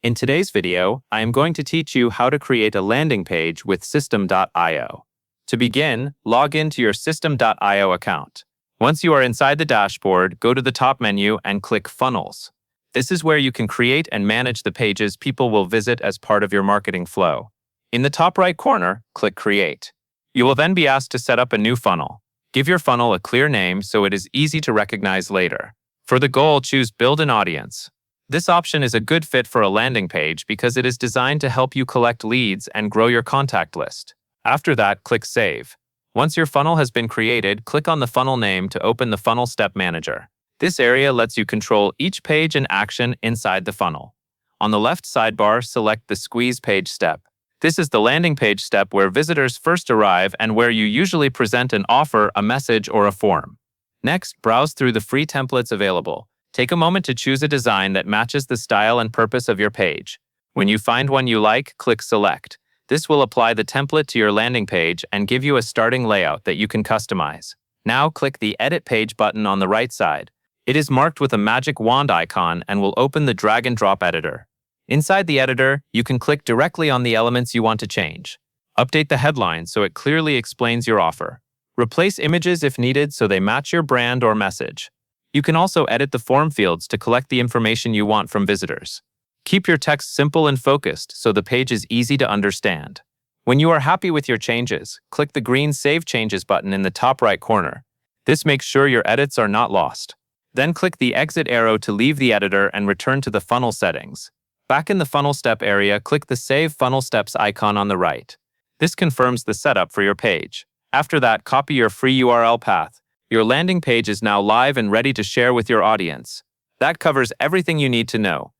In today's video, I am going to teach you how to create a landing page with System.io. To begin, log into your System.io account. Once you are inside the dashboard, go to the top menu and click Funnels. This is where you can create and manage the pages people will visit as part of your marketing flow. In the top right corner, click Create. You will then be asked to set up a new funnel. Give your funnel a clear name so it is easy to recognize later. For the goal, choose Build an Audience. This option is a good fit for a landing page because it is designed to help you collect leads and grow your contact list. After that, click Save. Once your funnel has been created, click on the funnel name to open the Funnel Step Manager. This area lets you control each page and action inside the funnel. On the left sidebar, select the Squeeze Page step. This is the landing page step where visitors first arrive and where you usually present an offer, a message, or a form. Next, browse through the free templates available. Take a moment to choose a design that matches the style and purpose of your page. When you find one you like, click Select. This will apply the template to your landing page and give you a starting layout that you can customize. Now click the Edit Page button on the right side. It is marked with a magic wand icon and will open the drag and drop editor. Inside the editor, you can click directly on the elements you want to change. Update the headline so it clearly explains your offer. Replace images if needed so they match your brand or message. You can also edit the form fields to collect the information you want from visitors. Keep your text simple and focused so the page is easy to understand. When you are happy with your changes, click the green Save Changes button in the top right corner. This makes sure your edits are not lost. Then click the exit arrow to leave the editor and return to the funnel settings. Back in the funnel step area, click the Save Funnel Steps icon on the right. This confirms the setup for your page. After that, copy your free URL path. Your landing page is now live and ready to share with your audience. That covers everything you need to know.